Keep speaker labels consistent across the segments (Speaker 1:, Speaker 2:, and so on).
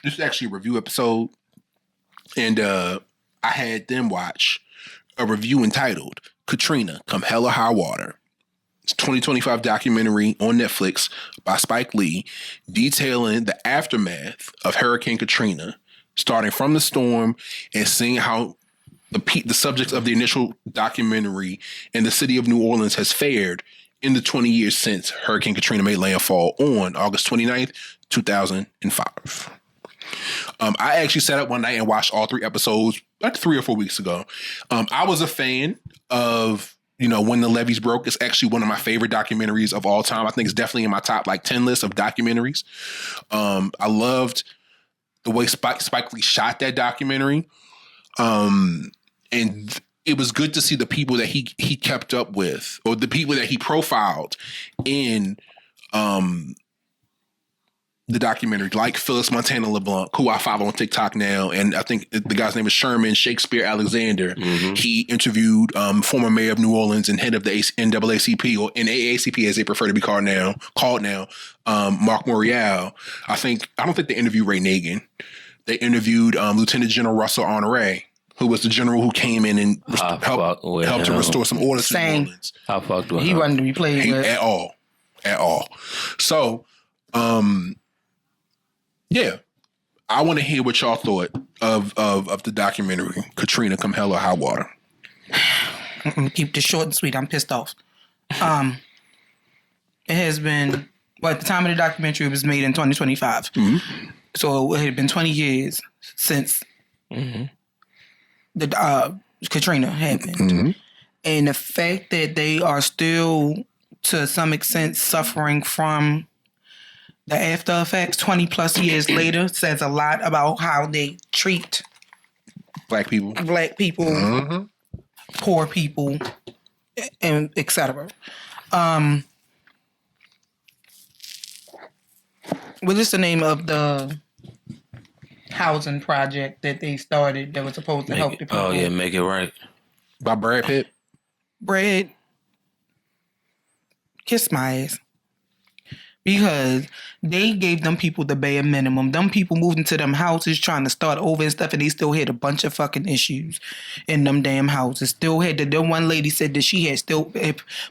Speaker 1: This is actually a review episode, and I had them watch a review entitled "Katrina: Come Hell or High Water." It's a 2025 documentary on Netflix by Spike Lee, detailing the aftermath of Hurricane Katrina, starting from the storm and seeing how the subject of the initial documentary in the city of New Orleans has fared in the 20 years since Hurricane Katrina made landfall on August 29th, 2005. I actually sat up one night and watched all 3 episodes like 3 or 4 weeks ago. I was a fan of, When the Levees Broke. It's actually one of my favorite documentaries of all time. I think it's definitely in my top 10 list of documentaries. I loved the way Spike Lee shot that documentary. And it was good to see the people that he kept up with, or the people that he profiled in the documentary, like Phyllis Montana LeBlanc, who I follow on TikTok now, and I think the guy's name is Sherman Shakespeare Alexander. Mm-hmm. He interviewed former mayor of New Orleans and head of the NAACP, or NAACP as they prefer to be called now, Mark Morial. I don't think they interviewed Ray Nagin. They interviewed Lieutenant General Russell Honoré, who was the general who came in and helped to restore some order to New Orleans.
Speaker 2: I fucked with him.
Speaker 3: He wasn't to be played with.
Speaker 1: At all. So, yeah, I want to hear what y'all thought of the documentary, Katrina: Come Hell or High Water.
Speaker 3: I'm going to keep this short and sweet. I'm pissed off. It has been, at the time of the documentary, it was made in 2025. Mm-hmm. So it had been 20 years since the Katrina happened. Mm-hmm. And the fact that they are still, to some extent, suffering from the after effects 20 plus years later says a lot about how they treat
Speaker 1: black people,
Speaker 3: mm-hmm. poor people, and etc. What is the name of the housing project that they started that was supposed to help the people?
Speaker 2: Oh yeah, Make It Right.
Speaker 1: By Brad Pitt.
Speaker 3: Brad, kiss my ass. Because they gave them people the bare minimum. Them people moved into them houses trying to start over and stuff, and they still had a bunch of fucking issues in them damn houses. Still had the one lady said that she had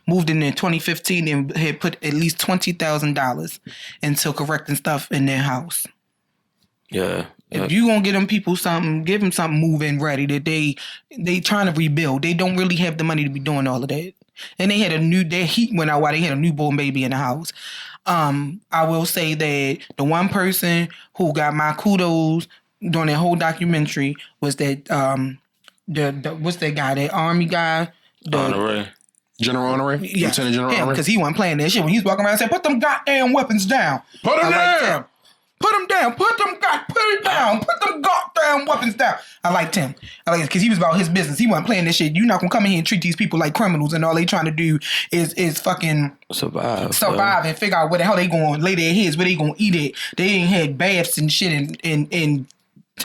Speaker 3: moved in 2015 and had put at least $20,000 into correcting stuff in their house.
Speaker 2: Yeah.
Speaker 3: If you gonna get them people something, give them something moving ready that they trying to rebuild. They don't really have the money to be doing all of that. And they had their heat went out while they had a newborn baby in the house. I will say that the one person who got my kudos during that whole documentary was that what's that guy, that army guy?
Speaker 2: Honoré.
Speaker 1: General Honoré?
Speaker 3: Yeah,
Speaker 1: Lieutenant General Honoré?
Speaker 3: Because he wasn't playing that shit. When he was walking around and said, put them goddamn weapons down.
Speaker 1: Put them down!
Speaker 3: Put them down. Put it down. Put them goddamn weapons down. I liked him. Because he was about his business. He wasn't playing this shit. You're not going to come in here and treat these people like criminals, and all they trying to do is fucking survive and figure out where the hell they going to lay their heads, where they going to eat it. They ain't had baths and shit in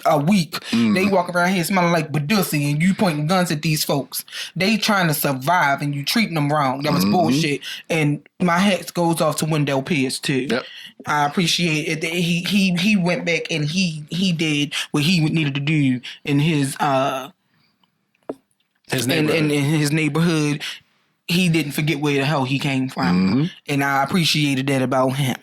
Speaker 3: a week. They walk around here smelling like Badussy, and you pointing guns at these folks. They trying to survive, and you treating them wrong. That was bullshit. And my hat goes off to Wendell Pierce too. Yep. I appreciate it. He went back and he did what he needed to do in his neighborhood. In his neighborhood. He didn't forget where the hell he came from. And I appreciated that about him.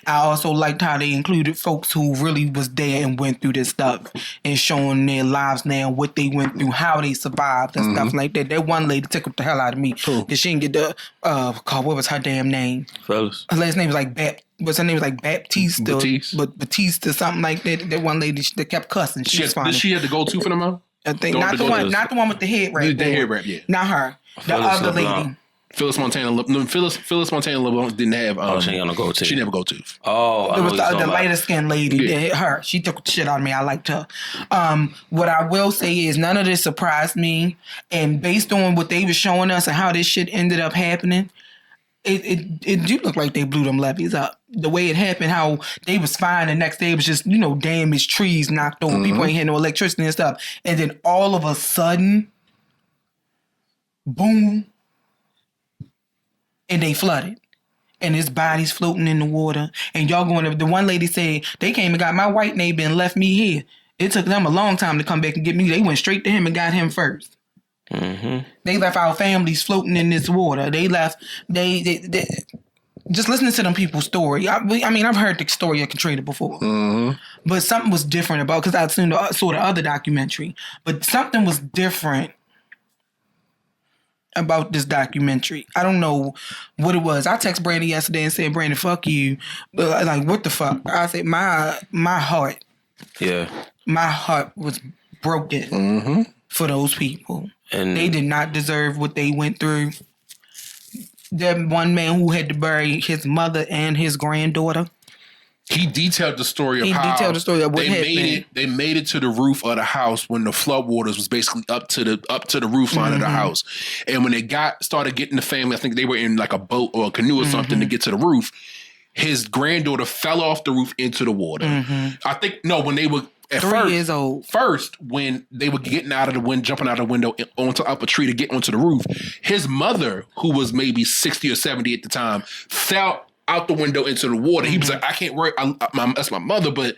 Speaker 3: I also liked how they included folks who really was there and went through this stuff and showing their lives now, what they went through, how they survived and stuff like that. That one lady tickled the hell out of me because she didn't get the, what was her damn name?
Speaker 2: Fellas.
Speaker 3: Her last name was like her name was like Baptiste. Batiste, something like that. That one lady that kept cussing. She was funny.
Speaker 1: Did she have the go-to for them out?
Speaker 3: I think not the one with the head wrap.
Speaker 1: The head wrap, yeah.
Speaker 3: Not her. The other lady.
Speaker 1: Phyllis Montana LeBlanc didn't have.
Speaker 2: She ain't gonna go to.
Speaker 1: She never go to.
Speaker 3: Oh, it was the lighter skinned lady. Yeah. Her. She took the shit out of me. I liked her. What I will say is none of this surprised me, and based on what they were showing us and how this shit ended up happening, it do look like they blew them levees up. The way it happened, how they was fine. The next day it was just, damaged trees knocked over. People ain't had no electricity and stuff. And then all of a sudden, boom, and they flooded. and his body's floating in the water, and y'all going to, the one lady said, they came and got my white neighbor and left me here. It took them a long time to come back and get me. They went straight to him and got him first. Mm-hmm. They left our families floating in this water. They left, they just listening to them people's story. I mean, I've heard the story of Katrina before. Mm-hmm. But something was different about, because I'd seen saw the other documentary, but something was different about this documentary. I don't know what it was. I texted Brandon yesterday and said, Brandon, fuck you. Like, what the fuck? I said, my heart.
Speaker 2: Yeah.
Speaker 3: My heart was broken for those people. And they did not deserve what they went through. That one man who had to bury his mother and his granddaughter.
Speaker 1: He detailed the story of how
Speaker 3: what happened.
Speaker 1: They made it to the roof of the house when the floodwaters was basically up to the roof line of the house. And when they started getting the family, I think they were in like a boat or a canoe or something to get to the roof. His granddaughter fell off the roof into the water. I think when they were at
Speaker 3: 3 years old.
Speaker 1: First, when they were getting out of the wind, jumping out of the window onto up a tree to get onto the roof, his mother, who was maybe 60 or 70 at the time, fell out the window into the water. He was like, I can't worry. That's my mother, but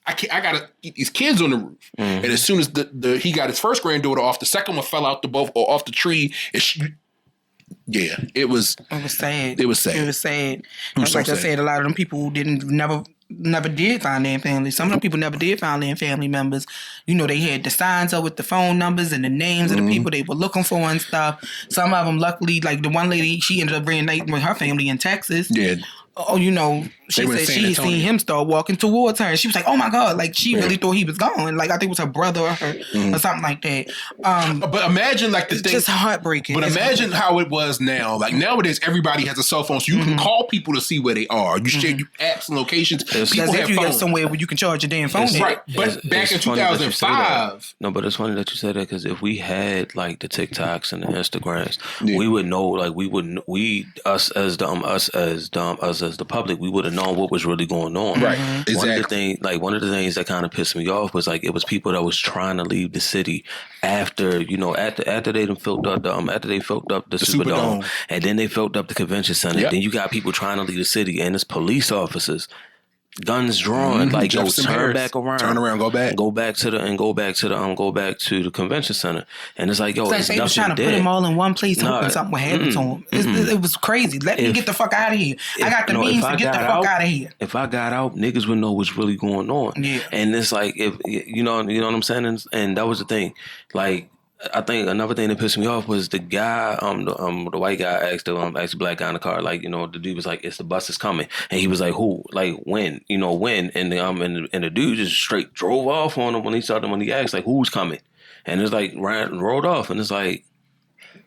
Speaker 1: I gotta keep these kids on the roof. And as soon as he got his first granddaughter off, the second one fell out off the tree. And it was
Speaker 3: sad.
Speaker 1: It was sad.
Speaker 3: It was sad. Like I said, a lot of them people never did find their family. Some of them people never did find their family members. You know, they had the signs up with the phone numbers and the names of the people they were looking for and stuff. Some of them, luckily, like the one lady, she ended up reuniting with her family in Texas.
Speaker 1: Yeah.
Speaker 3: Oh, you know, she said she seen him start walking towards her. And she was like, oh my God, like she really thought he was gone. Like I think it was her brother or her or something like that.
Speaker 1: But imagine like
Speaker 3: it's just heartbreaking.
Speaker 1: But imagine how it was now. Like nowadays, everybody has a cell phone, so you can call people to see where they are. You share apps and locations. People have phones.
Speaker 3: Somewhere where you can charge your damn phone.
Speaker 1: Right. But back in 2005.
Speaker 2: No, but it's funny that you said that, because if we had like the TikToks and the Instagrams, we would know. Like us as the public, we would have known what was really going on.
Speaker 1: Right.
Speaker 2: Exactly. One of the things that kind of pissed me off was like it was people that was trying to leave the city after they filled up the Superdome, and then they filled up the convention center. Yep. Then you got people trying to leave the city, and it's police officers, guns drawn, like yo, turn back around,
Speaker 1: go back
Speaker 2: to the convention center, and it's like yo,
Speaker 3: it's like they was trying to put them all in one place, hoping something would happen to them. It was crazy. Let me get the fuck out of here. I got the means to get the fuck out of here.
Speaker 2: If I got out, niggas would know what's really going on. Yeah, and it's like if you know what I'm saying, and that was the thing, like. I think another thing that pissed me off was the guy, the white guy asked the black guy in the car, like, you know, the dude was like, "It's the bus is coming," and he was like, "Who? Like when? You know when?" And the dude just straight drove off on him when he asked like, "Who's coming?" And it's like rolled off, and it's like.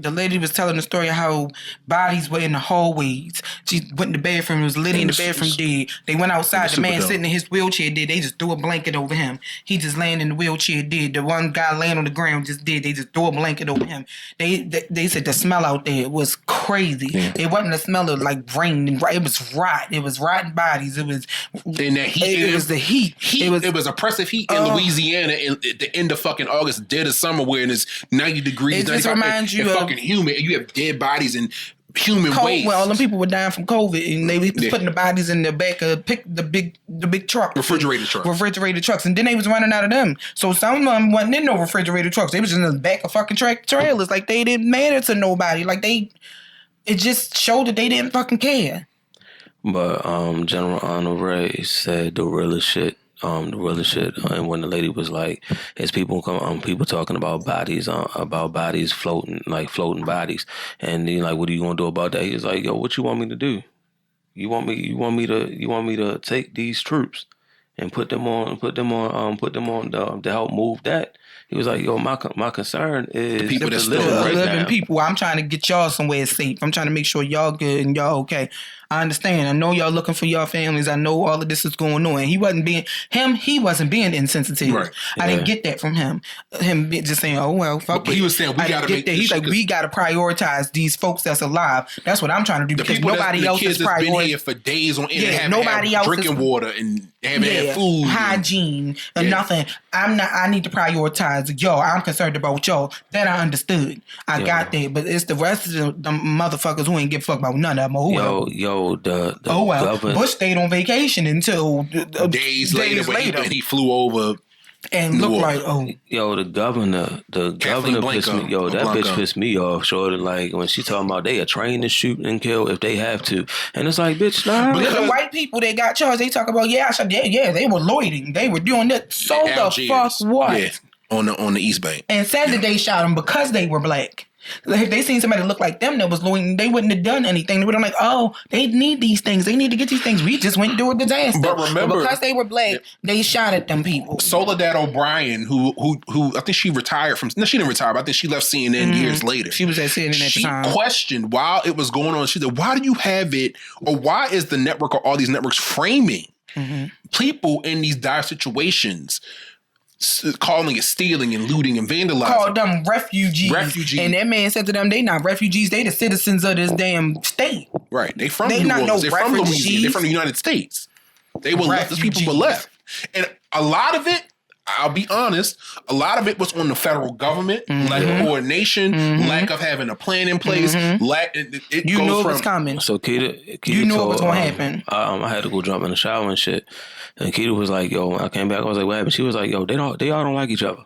Speaker 3: The lady was telling the story of how bodies were in the hallways. She went in the bathroom. It was Liddy in the bathroom dead. They went outside. The man sitting in his wheelchair dead. They just threw a blanket over him. He just laying in the wheelchair dead. The one guy laying on the ground just dead. They just threw a blanket over him. They said the smell out there was crazy. Yeah. It wasn't the smell of like rain. It was rot. It was rotten bodies. It was
Speaker 1: and that heat.
Speaker 3: It was the heat.
Speaker 1: It was oppressive heat in Louisiana at the end of fucking August, dead of summer, where it's 90 degrees.
Speaker 3: It just reminds you of
Speaker 1: humid. You have dead bodies and human waste.
Speaker 3: Well, all them people were dying from COVID, and they was putting the bodies in the back of the big truck, refrigerated trucks, and then they was running out of them. So some of them wasn't in no refrigerated trucks. They was in the back of fucking trailers. Like they didn't matter to nobody. Like it just showed that they didn't fucking care.
Speaker 2: But General Honore said the realest shit. And when the lady was like, "It's people talking about bodies floating bodies," and he like, "What are you gonna do about that?" He was like, "Yo, what you want me to do? You want me to take these troops and put them on to help move that?" He was like, "Yo, my concern is
Speaker 1: the people that's
Speaker 2: living right now.
Speaker 3: People. I'm trying to get y'all somewhere safe. I'm trying to make sure y'all good and y'all okay. I understand. I know y'all looking for y'all families. I know all of this is going on. He wasn't being insensitive. Right. I didn't get that from him. Him just saying, "Oh well, fuck." But
Speaker 1: he was saying we gotta make
Speaker 3: that. He's like, we gotta prioritize these folks that's alive. That's what I'm trying to do because nobody else is prioritizing.
Speaker 1: Been here for days on end.
Speaker 3: Yeah, nobody else
Speaker 1: drinking water and haven't had food,
Speaker 3: hygiene, and nothing. I need to prioritize. Yo, I'm concerned about y'all. That I understood. I got that, but it's the rest of the motherfuckers who ain't give a fuck about none of them.
Speaker 2: the
Speaker 3: Bush stayed on vacation until
Speaker 1: days later. When he flew over.
Speaker 3: And looked like,
Speaker 2: the governor pissed me. That bitch pissed me off. Shorty, like when she talking about they are trained to shoot and kill if they have to, and it's like, bitch, nah.
Speaker 3: But the white people that got charged, they talk about, they were loitering, they were doing that. So the fuck what?
Speaker 1: Yeah, on the East Bank.
Speaker 3: And said that they shot them because they were black. If they seen somebody look like them that was loitering, they wouldn't have done anything. They would have like, they need these things. They need to get these things. We just went through a disaster.
Speaker 1: But remember,
Speaker 3: because they were black, they shot at them people.
Speaker 1: Soledad O'Brien, who I think she retired from. No, she didn't retire. But I think she left CNN years later.
Speaker 3: She was at CNN at the time.
Speaker 1: She questioned while it was going on. She said, "Why do you have it, or why is the network or all these networks framing people in these dire situations?" Calling it stealing and looting and vandalizing.
Speaker 3: Called them refugees. And that man said to them, they not refugees, they the citizens of this damn state.
Speaker 1: Right. They from New Orleans. They're from Louisiana. They're from the United States. They were left. Those people were left. And a lot of it, I'll be honest, a lot of it was on the federal government, lack of coordination, lack of having a plan in place.
Speaker 3: You knew it was coming.
Speaker 2: So Keita
Speaker 3: you knew it was going to happen.
Speaker 2: I had to go jump in the shower and shit. And Keita was like, yo, I came back, I was like, what happened? She was like, yo, they all don't like each other.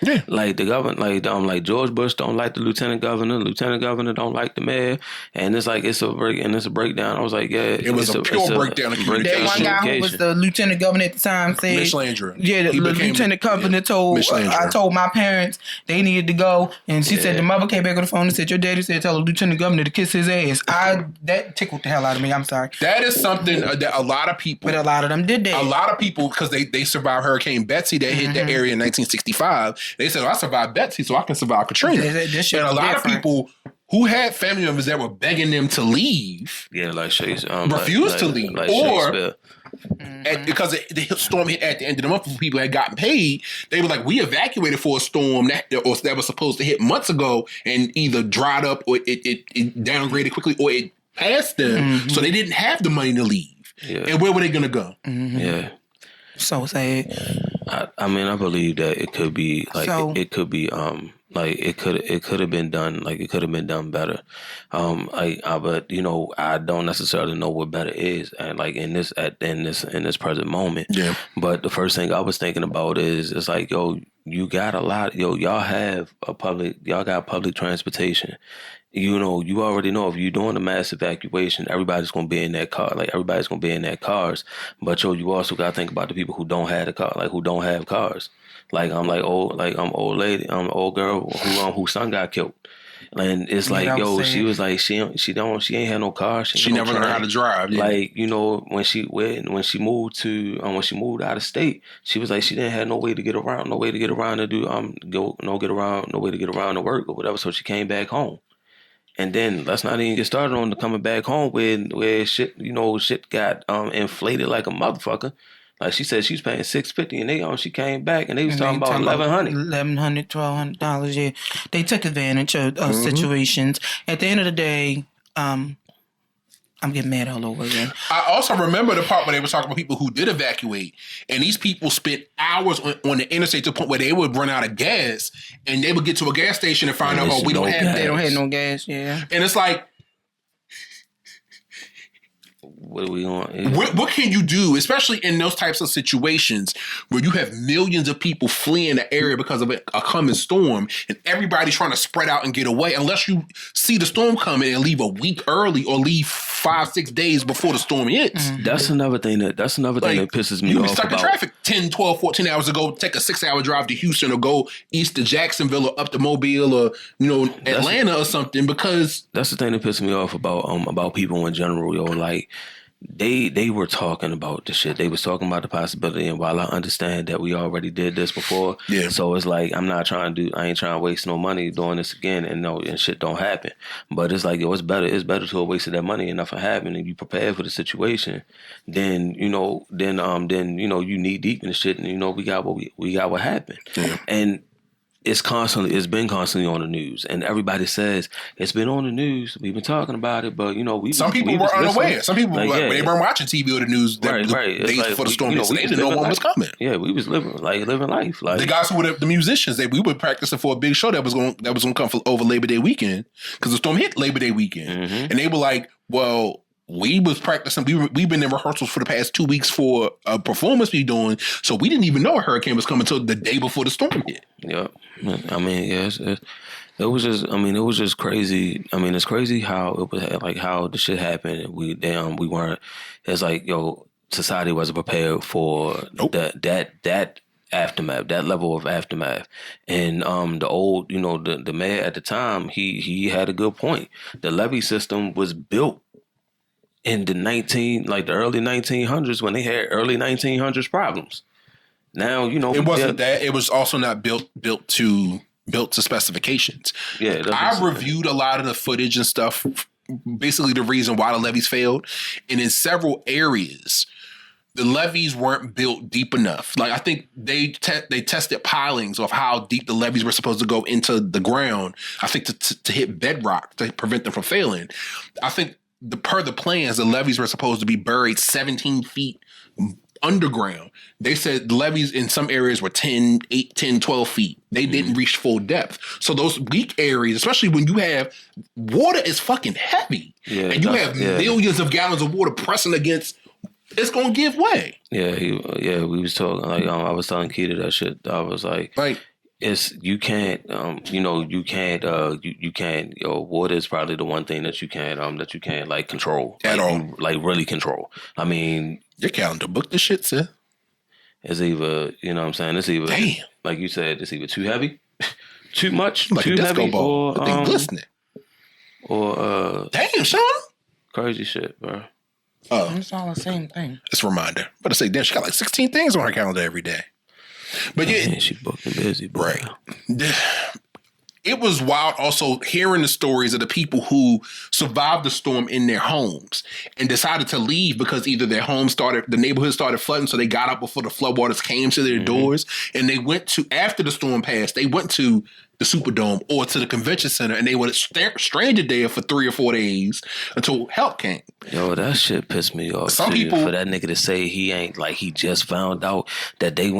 Speaker 2: Yeah. Like the government, like George Bush don't like the lieutenant governor don't like the mayor, and it's like it's a breakdown. I was like, yeah,
Speaker 1: it was a pure breakdown.
Speaker 3: That one guy who was the lieutenant governor at the time said,
Speaker 1: Mitch Landry.
Speaker 3: Yeah, the lieutenant governor told I told my parents they needed to go, and she said the mother came back on the phone and said your daddy said tell the lieutenant governor to kiss his ass. That tickled the hell out of me. I'm sorry.
Speaker 1: That is something that a lot of people,
Speaker 3: but a lot of them did that.
Speaker 1: A lot of people because they survived Hurricane Betsy that hit that area in 1965. They said, I survived Betsy, so I can survive Katrina. And a lot of people who had family members that were begging them to leave, refused to leave, or because the storm hit at the end of the month, people had gotten paid. They were like, we evacuated for a storm that was supposed to hit months ago, and either dried up or it downgraded quickly, or it passed them, so they didn't have the money to leave. Yeah. And where were they going to go?
Speaker 2: Yeah.
Speaker 3: So say,
Speaker 2: I mean, I believe that it could be like it could be it could have been done like it could have been done better. But I don't necessarily know what better is, and like in this present moment. Yeah. But the first thing I was thinking about is it's like, yo, you got a lot, y'all got public transportation. You already know if you're doing a mass evacuation, everybody's going to be in that car. Like, everybody's going to be in their cars. But, you also got to think about the people who don't have a car, like, who don't have cars. Like, I'm old lady, I'm an old girl whose son got killed. And it's like, she was like, she ain't had no car.
Speaker 1: She never learned how to drive. Yeah.
Speaker 2: Like, when she moved out of state, she was like, she didn't have no way to get around to do, no way to get around to work or whatever. So she came back home. And then let's not even get started on the coming back home where shit got inflated like a motherfucker. Like she said, she's paying $650, and she came back and they was talking about $1,100,
Speaker 3: $1,200. Yeah, they took advantage of situations. At the end of the day, I'm getting mad all over again.
Speaker 1: I also remember the part where they were talking about people who did evacuate, and these people spent hours on the interstate to the point where they would run out of gas, and they would get to a gas station and find out, we don't have gas.
Speaker 3: They don't have no gas, yeah.
Speaker 1: And it's like,
Speaker 2: what are we on?
Speaker 1: What can you do, especially in those types of situations where you have millions of people fleeing the area because of a coming storm, and everybody's trying to spread out and get away, unless you see the storm coming and leave a week early or leave 5-6 days before the storm hits.
Speaker 2: That's another thing that pisses me off.
Speaker 1: You be stuck in traffic 10, 12, 14 hours ago, take a 6-hour drive to Houston or go east to Jacksonville or up to Mobile or Atlanta or something, because
Speaker 2: that's the thing that pisses me off about people in general, like they were talking about the shit. They was talking about the possibility, and while I understand that we already did this before, so it's like I ain't trying to waste no money doing this again, and shit don't happen. But it's like, it's better to have wasted that money and nothing happened, and you prepared for the situation. Then you knee deep in the shit, and we got what happened, and. It's been constantly on the news, and everybody says it's been on the news. We've been talking about it, but
Speaker 1: some people were unaware. Some people they weren't watching TV or the news days before the storm. They didn't know what was coming.
Speaker 2: Yeah, we was living life. Like
Speaker 1: the guys who were the musicians, we were practicing for a big show that was going to come over Labor Day weekend, because the storm hit Labor Day weekend, and they were like, well, we was practicing. We've been in rehearsals for the past 2 weeks for a performance we doing. So we didn't even know a hurricane was coming until the day before the storm hit.
Speaker 2: Yeah, I mean, yes, it was just. I mean, it was just crazy. I mean, it's crazy how it was like how the shit happened. We weren't. It's like society wasn't prepared for that aftermath, that level of aftermath. And the old, the mayor at the time, he had a good point. The levee system was built in the early 1900s when they had early 1900s problems. Now,
Speaker 1: it wasn't that. It was also not built to specifications.
Speaker 2: Yeah,
Speaker 1: I reviewed a lot of the footage and stuff. Basically, the reason why the levees failed, and in several areas, the levees weren't built deep enough. Like I think they tested pilings of how deep the levees were supposed to go into the ground. I think to hit bedrock to prevent them from failing. I think per the plans, the levees were supposed to be buried 17 feet underground. They said the levees in some areas were 10, 12 feet. They didn't reach full depth. So those weak areas, especially when you have water is fucking heavy.
Speaker 2: Yeah,
Speaker 1: and you have millions of gallons of water pressing against, it's going to give way.
Speaker 2: Yeah, we was talking, like, I was telling Keita that shit. I was like you can't, water is probably the one thing that you can't like control.
Speaker 1: At all.
Speaker 2: Like really control. I mean.
Speaker 1: Your calendar book the shit, sir.
Speaker 2: It's either, you know what I'm saying? It's either,
Speaker 1: damn.
Speaker 2: Like you said, it's either too heavy, too much,
Speaker 1: like
Speaker 2: too
Speaker 1: a disco
Speaker 2: heavy,
Speaker 1: ball.
Speaker 2: or
Speaker 1: they glistening.
Speaker 2: Or
Speaker 1: damn, Shauna.
Speaker 2: Crazy shit, bro.
Speaker 3: It's all the same thing.
Speaker 1: It's a reminder. But I say, damn, she got like 16 things on her calendar every day. But
Speaker 2: she booked and busy, bro.
Speaker 1: Right. It was wild also hearing the stories of the people who survived the storm in their homes and decided to leave because either the neighborhood started flooding, so they got out before the floodwaters came to their doors, and they went to, after the storm passed, they went to the Superdome or to the convention center, and they were stranded there for 3 or 4 days until help came.
Speaker 2: Yo, that shit pissed me off.
Speaker 1: Some people,
Speaker 2: for that nigga to say he ain't, like, he just found out that they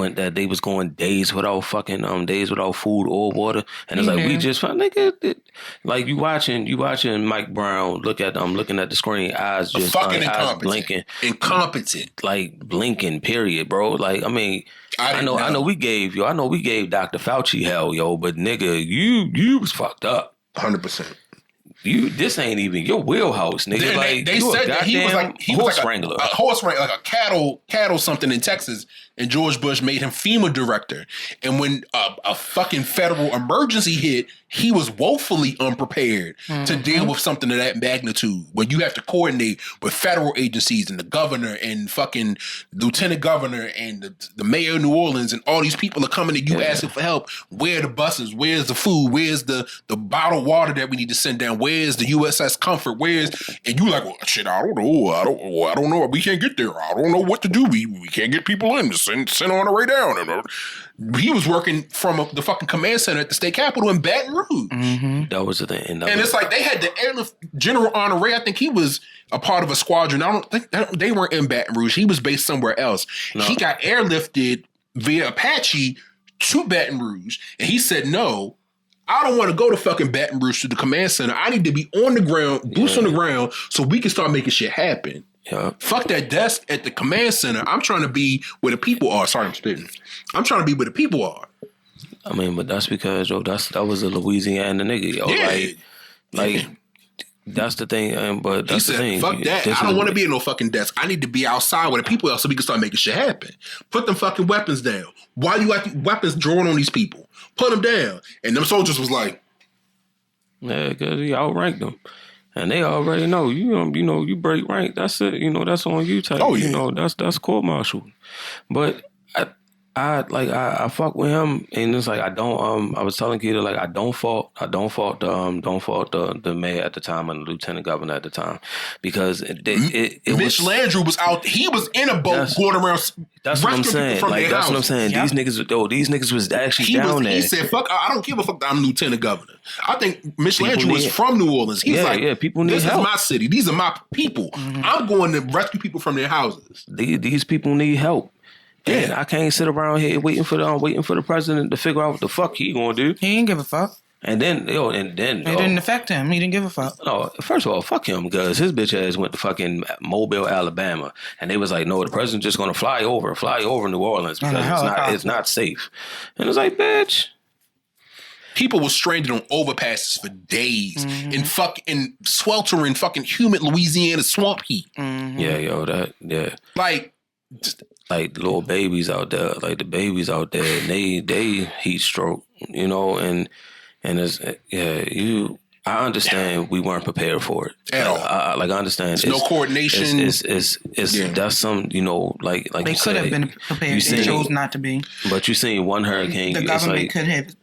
Speaker 2: was going days without food or water, and it's like, we just found, nigga, like you watching Mike Brown looking at the screen, eyes just
Speaker 1: fucking
Speaker 2: eyes blinking,
Speaker 1: incompetent,
Speaker 2: like blinking, period, bro. Like, I mean. I know we gave Dr. Fauci hell, yo, but nigga, you was fucked up.
Speaker 1: 100%.
Speaker 2: This ain't even your wheelhouse, nigga. Like
Speaker 1: they said that he was like
Speaker 2: wrangler.
Speaker 1: A horse wrangler, like a cattle something in Texas, and George Bush made him FEMA director. And when a fucking federal emergency hit, he was woefully unprepared to deal with something of that magnitude. When you have to coordinate with federal agencies and the governor and fucking lieutenant governor and the mayor of New Orleans, and all these people are coming to you asking for help. Where are the buses? Where's the food? Where's the bottled water that we need to send down? Where's the USS Comfort? And you like, well, shit, I don't know. We can't get there. I don't know what to do. We can't get people in. Send on the way down. He was working from the fucking command center at the state capitol in Baton Rouge.
Speaker 2: Mm-hmm. That was the thing. And
Speaker 1: it's like they had the airlift General Honore. I think he was a part of a squadron. I don't think they weren't in Baton Rouge. He was based somewhere else. No. He got airlifted via Apache to Baton Rouge. And he said, no, I don't want to go to fucking Baton Rouge to the command center. I need to be on the ground, boots on the ground, so we can start making shit happen.
Speaker 2: Yeah.
Speaker 1: Fuck that desk at the command center. I'm trying to be where the people are. Sorry, I'm spitting. I'm trying to be where the people are.
Speaker 2: I mean, but that's because, yo, that was a Louisiana nigga, yo.
Speaker 1: Yeah.
Speaker 2: Like that's the thing. But that's
Speaker 1: he said,
Speaker 2: the thing.
Speaker 1: Fuck that. I don't want to be in no fucking desk. I need to be outside where the people are so we can start making shit happen. Put them fucking weapons down. Why you got weapons drawn on these people? Put them down. And them soldiers was like,
Speaker 2: yeah, because he outranked them. And they already know, you break rank, that's it. That's on you type.
Speaker 1: Oh, yeah.
Speaker 2: That's court martial. But I fuck with him, and it's like I was telling Keita, like I don't fault the mayor at the time and the lieutenant governor at the time, because
Speaker 1: Mitch Landrieu was out. He was in a boat going around.
Speaker 2: That's what I'm saying. Like that's what I'm saying. Yep. These niggas was actually down there.
Speaker 1: He said, "Fuck, I don't give a fuck that I'm lieutenant governor." I think Mitch Landrieu was from New Orleans. He's
Speaker 2: people need help.
Speaker 1: This is my city. These are my people. Mm-hmm. I'm going to rescue people from their houses.
Speaker 2: These people need help. Yeah. And I can't sit around here waiting for the president to figure out what the fuck he gonna do.
Speaker 3: He ain't give a fuck.
Speaker 2: And then,
Speaker 3: It didn't affect him. He didn't give a fuck.
Speaker 2: No, first of all, fuck him, because his bitch ass went to fucking Mobile, Alabama, and they was like, no, the president's just gonna fly over New Orleans because it's not safe. And it's like, bitch.
Speaker 1: People were stranded on overpasses for days in fucking sweltering, fucking humid Louisiana swamp heat.
Speaker 2: Yeah. Like little babies out there, like the babies out there, and they heat stroke, and it's I understand we weren't prepared for it
Speaker 1: at all.
Speaker 2: I understand.
Speaker 1: It's no coordination.
Speaker 2: That's some like
Speaker 3: they could have been prepared. They chose not to be.
Speaker 2: But you seen one hurricane.
Speaker 3: The government could have.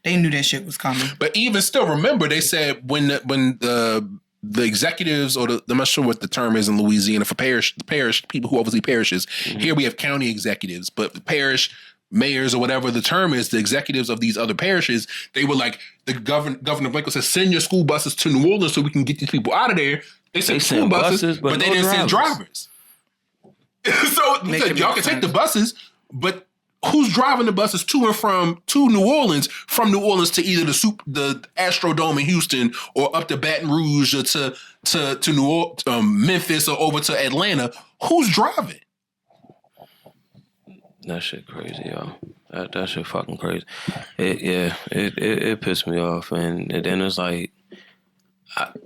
Speaker 3: They knew that shit was coming.
Speaker 1: But even still, remember they said when the executives, or I'm not sure what the term is in Louisiana for the parish people who oversee parishes. Here we have county executives, but the parish mayors or whatever the term is, the executives of these other parishes, they were like, the Governor Blanco said, send your school buses to New Orleans so we can get these people out of there. They sent school buses, but they didn't send drivers. So y'all can take the buses, but who's driving the buses to and from New Orleans, from New Orleans to either the Astrodome in Houston or up to Baton Rouge or to New Orleans, Memphis or over to Atlanta? Who's driving?
Speaker 2: That shit crazy, y'all. That shit fucking crazy. It pissed me off, and then it's like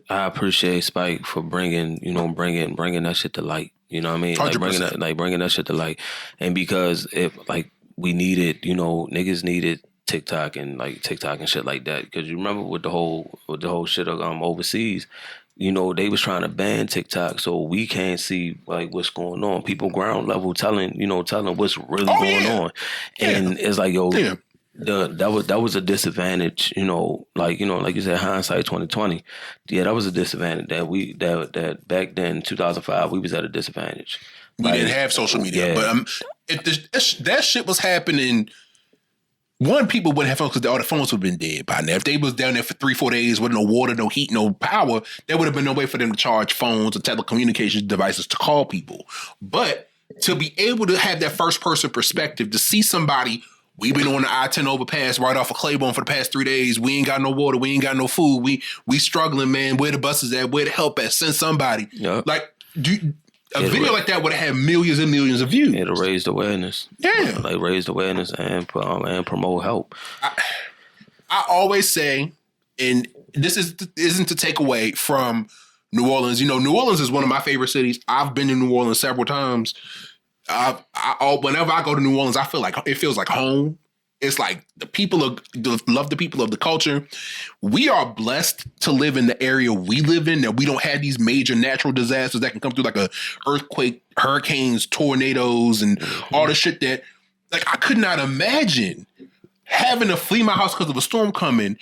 Speaker 2: I appreciate Spike for bringing that shit to light. You know what I mean?
Speaker 1: 100%.
Speaker 2: Bringing that shit to light, and because if we needed, niggas needed TikTok and shit like that. Because you remember with the whole shit of overseas, they was trying to ban TikTok, so we can't see what's going on. People ground level telling what's really going on, and it's like that was a disadvantage. Like you said, hindsight 2020. Yeah, that was a disadvantage that back then 2005 we was at a disadvantage.
Speaker 1: We didn't have social media, but if that shit was happening, people wouldn't have phones because all the phones would have been dead by now. If they was down there for 3-4 days with no water, no heat, no power, there would have been no way for them to charge phones or telecommunications devices to call people. But to be able to have that first person perspective, to see somebody, we've been on the I-10 overpass right off of Claiborne for the past 3 days. We ain't got no water. We ain't got no food. We struggling, man. Where the buses at? Where the help at? Send somebody.
Speaker 2: Yep.
Speaker 1: A video like that would have had millions and millions of views.
Speaker 2: It'll raise awareness.
Speaker 1: Yeah.
Speaker 2: Raise awareness and promote help.
Speaker 1: I always say, and this isn't to take away from New Orleans. New Orleans is one of my favorite cities. I've been to New Orleans several times. Whenever I go to New Orleans, I feel like it feels like home. It's like love the people of the culture. We are blessed to live in the area we live in, that we don't have these major natural disasters that can come through, like a earthquake, hurricanes, tornadoes, and all the shit that, I could not imagine having to flee my house because of a storm coming,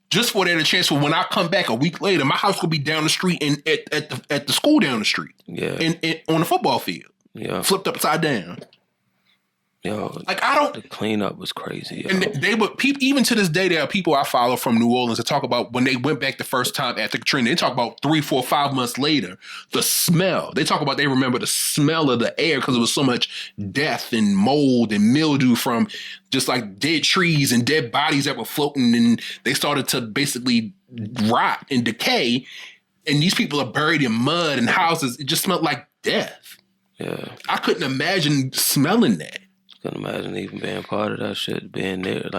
Speaker 1: just for that a chance for when I come back a week later, my house could be down the street and at the school down the street.
Speaker 2: Yeah.
Speaker 1: And on the football field.
Speaker 2: Yeah.
Speaker 1: Flipped upside down.
Speaker 2: Yo, the cleanup was crazy. Yo.
Speaker 1: And they were even to this day. There are people I follow from New Orleans that talk about when they went back the first time after Katrina. They talk about 3, 4, 5 months later, the smell. They talk about they remember the smell of the air because there was so much death and mold and mildew from just like dead trees and dead bodies that were floating, and they started to basically rot and decay. And these people are buried in mud and houses. It just smelled like death.
Speaker 2: Yeah,
Speaker 1: I couldn't imagine smelling that.
Speaker 2: Couldn't imagine even being part of that shit, being there,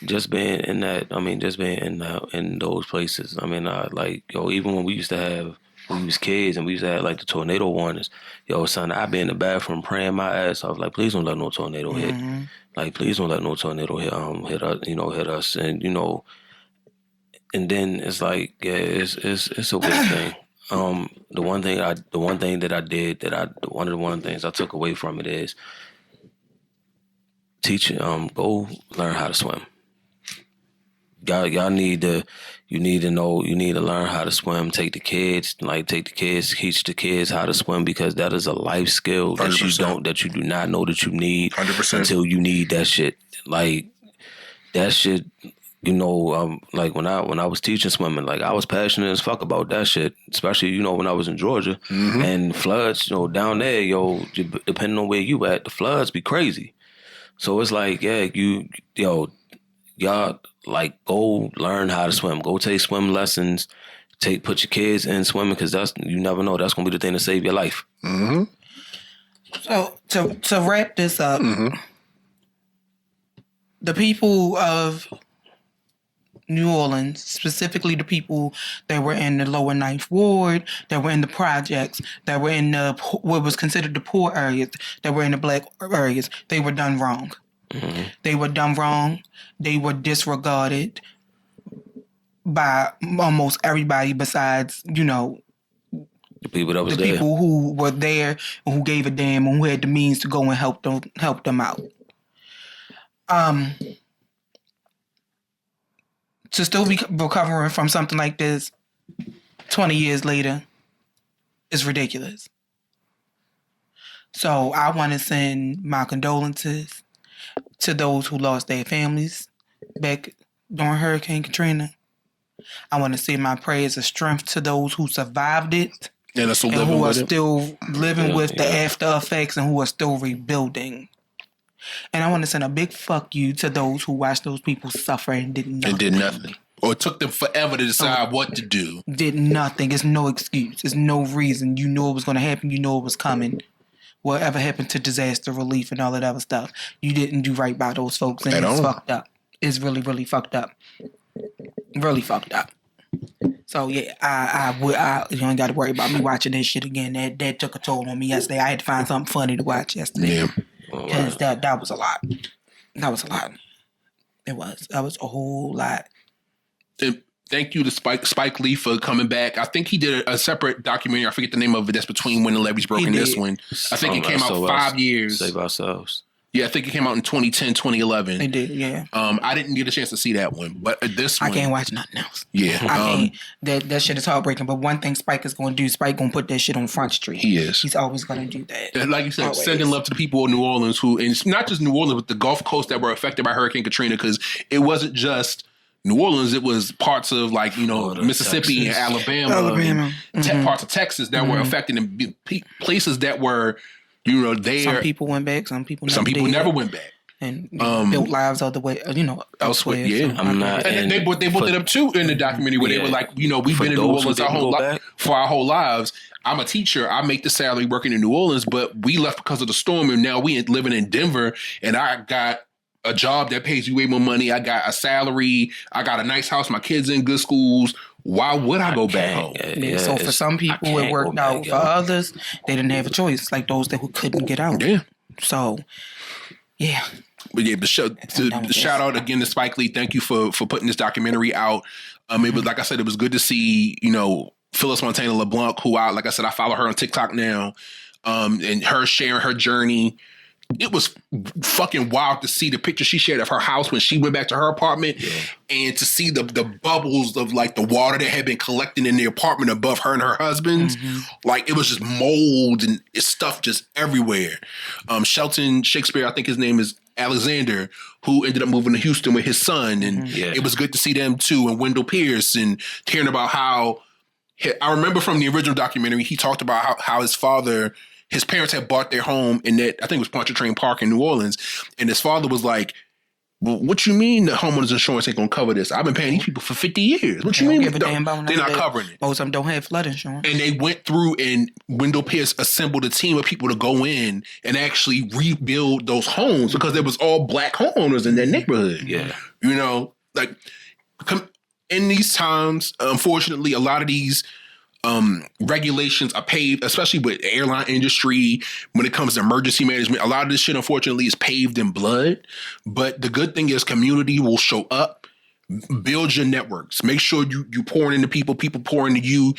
Speaker 2: just being in that. I mean, just being in those places. I mean, even when we was kids and we used to have the tornado warnings. Yo, son, I'd be in the bathroom praying my ass off, please don't let no tornado hit. Please don't let no tornado hit us, and and then it's it's a weird thing. One of the things I took away from it is teaching, go learn how to swim. Y'all need to learn how to swim. Teach the kids how to swim, because that is a life skill that
Speaker 1: 100%.
Speaker 2: that you do not know that you need
Speaker 1: 100%.
Speaker 2: until you need that shit. That shit, when I was teaching swimming, I was passionate as fuck about that shit, especially, when I was in Georgia. And floods, down there, depending on where you at, the floods be crazy. So it's y'all, like, go learn how to swim. Go take swim lessons. Put your kids in swimming, because you never know. That's gonna be the thing to save your life.
Speaker 1: Mm-hmm.
Speaker 3: So to wrap this up,
Speaker 1: Mm-hmm.
Speaker 3: the people of New Orleans, specifically the people that were in the lower Ninth Ward, that were in the projects, that were in what was considered the poor areas, that were in the black areas, they were done wrong.
Speaker 2: Mm-hmm.
Speaker 3: They were done wrong. They were disregarded by almost everybody besides,
Speaker 2: The people that was
Speaker 3: the
Speaker 2: there.
Speaker 3: people who were there and who gave a damn and who had the means to go and help them out. To still be recovering from something like this 20 years later is ridiculous. So I want to send my condolences to those who lost their families back during Hurricane Katrina. I want to say my prayers of strength to those who survived it
Speaker 1: And
Speaker 3: who are still living with the after effects and who are still rebuilding. And I want to send a big fuck you to those who watched those people suffer and did nothing.
Speaker 1: And did nothing. Or it took them forever to decide what to do.
Speaker 3: Did nothing. It's no excuse. It's no reason. You knew it was going to happen. You knew it was coming. Whatever happened to disaster relief and all of that other stuff, you didn't do right by those folks. And it's fucked up. It's really, really fucked up. Really fucked up. So yeah, I you ain't got to worry about me watching this shit again. That took a toll on me yesterday. I had to find something funny to watch yesterday.
Speaker 1: Yeah.
Speaker 3: Because that was a lot. That was a lot. It was. That was a whole lot.
Speaker 1: And thank you to Spike Lee for coming back. I think he did a separate documentary. I forget the name of it. That's between When the Levees Broke and this one. I think it came out 5 years.
Speaker 2: Save Ourselves.
Speaker 1: Yeah, I think it came out in 2010, 2011.
Speaker 3: It did, yeah.
Speaker 1: I didn't get a chance to see that one, but this one,
Speaker 3: I can't watch nothing else.
Speaker 1: Yeah,
Speaker 3: I can't. That shit is heartbreaking. But one thing Spike is going to do, Spike going to put that shit on Front Street.
Speaker 1: He is.
Speaker 3: He's always going to do that.
Speaker 1: And like you said,
Speaker 3: Always.
Speaker 1: sending love to the people of New Orleans and it's not just New Orleans, but the Gulf Coast that were affected by Hurricane Katrina, because it wasn't just New Orleans, it was parts of Mississippi
Speaker 2: Texas.
Speaker 1: and Alabama. And parts of Texas that were affected, and places that were, there.
Speaker 3: Some people went back. Some people
Speaker 1: never went back.
Speaker 3: And built lives other way, elsewhere.
Speaker 1: Yeah,
Speaker 3: so
Speaker 2: I'm not.
Speaker 1: And they brought it up too in the documentary where they were like, we've been in New Orleans for our whole lives. I'm a teacher. I make the salary working in New Orleans, but we left because of the storm, and now we living in Denver, and I got a job that pays you way more money. I got a salary. I got a nice house. My kids in good schools. Why would I go back home?
Speaker 3: Yeah, so for some people, it worked out. For others, they didn't have a choice, like those that couldn't get out.
Speaker 1: Yeah.
Speaker 3: So, yeah.
Speaker 1: But yeah, the shout out again to Spike Lee. Thank you for putting this documentary out. It was, like I said, it was good to see, Phyllis Montana LeBlanc, who I follow her on TikTok now, and her sharing her journey. It was fucking wild to see the picture she shared of her house when she went back to her apartment, and to see the bubbles of like the water that had been collecting in the apartment above her and her husband's. Like, it was just mold and stuff just everywhere. Shelton Shakespeare, I think his name is Alexander, who ended up moving to Houston with his son, and it was good to see them too. And Wendell Pierce, and hearing about how I remember from the original documentary, he talked about how his parents had bought their home in that, I think it was Pontchartrain Park in New Orleans, and his father was like, well, what you mean the homeowner's insurance ain't gonna cover this? I've been paying these people for 50 years. What you mean they're not covering it?
Speaker 3: Most of them don't have flood insurance.
Speaker 1: And they went through, and Wendell Pierce assembled a team of people to go in and actually rebuild those homes, because there was all black homeowners in that neighborhood.
Speaker 2: Yeah.
Speaker 1: In these times, unfortunately, a lot of these regulations are paved, especially with the airline industry, when it comes to emergency management. A lot of this shit, unfortunately, is paved in blood. But the good thing is community will show up. Build your networks. Make sure you pour into people pour into you.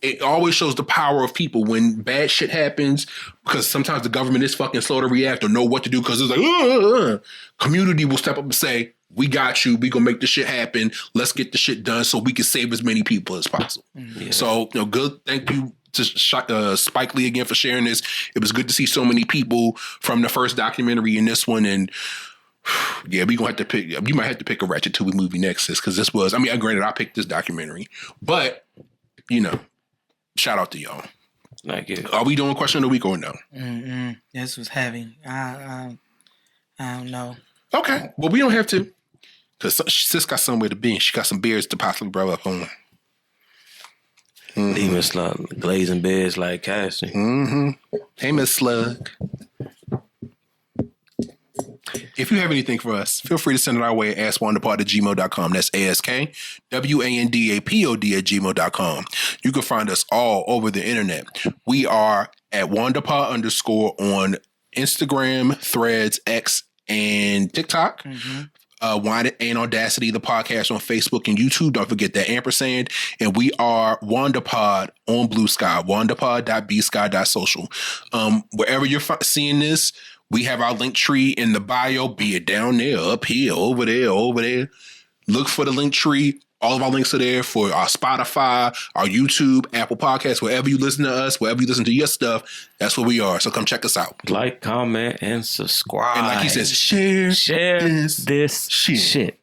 Speaker 1: It always shows the power of people when bad shit happens, because sometimes the government is fucking slow to react or know what to do, because it's like, community will step up and say, we got you. We gonna make this shit happen. Let's get the shit done so we can save as many people as possible. Yeah. So, good. Thank you to Spike Lee again for sharing this. It was good to see so many people from the first documentary in this one. And yeah, we gonna have to pick. You might have to pick a Ratchet 2 movie next, because this was. I mean, granted, I picked this documentary, but shout out to y'all.
Speaker 2: Thank you.
Speaker 1: Are we doing question of the week or no?
Speaker 3: This was heavy. I don't know.
Speaker 1: Okay. Well, we don't have to. Because sis got somewhere to be. She got some beers to possibly blow up on.
Speaker 2: Even Slug glazing beers like Cassie.
Speaker 1: Hey, Miss Slug. If you have anything for us, feel free to send it our way at askwandapod@gmail.com. That's ASKWANDAPOD@gmail.com. You can find us all over the internet. We are at WandaPod_ on Instagram, Threads, X, and TikTok. Wine and Audacity, the podcast on Facebook and YouTube. Don't forget that ampersand. And we are WandaPod on Blue Sky, wandapod.bsky.social. Wherever you're seeing this, we have our link tree in the bio, be it down there, up here, over there. Look for the link tree. All of our links are there for our Spotify, our YouTube, Apple Podcasts, wherever you listen to us, wherever you listen to your stuff, that's where we are. So come check us out.
Speaker 2: Like, comment, and subscribe.
Speaker 1: And like he says, share
Speaker 2: this shit.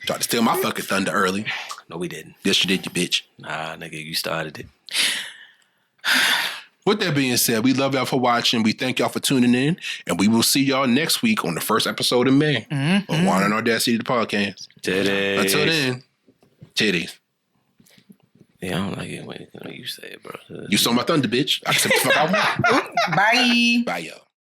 Speaker 1: Tried to steal my fucking thunder early.
Speaker 2: No, we didn't.
Speaker 1: Yes, you did, you bitch.
Speaker 2: Nah, nigga, you started it.
Speaker 1: With that being said, we love y'all for watching. We thank y'all for tuning in. And we will see y'all next week on the first episode of May. On Wine and Audacity, the podcast.
Speaker 2: Titties.
Speaker 1: Until then, titties.
Speaker 2: Yeah, I don't like it when you say it, bro.
Speaker 1: You stole my thunder, bitch. I said the fuck I want.
Speaker 3: Bye.
Speaker 1: Bye, y'all.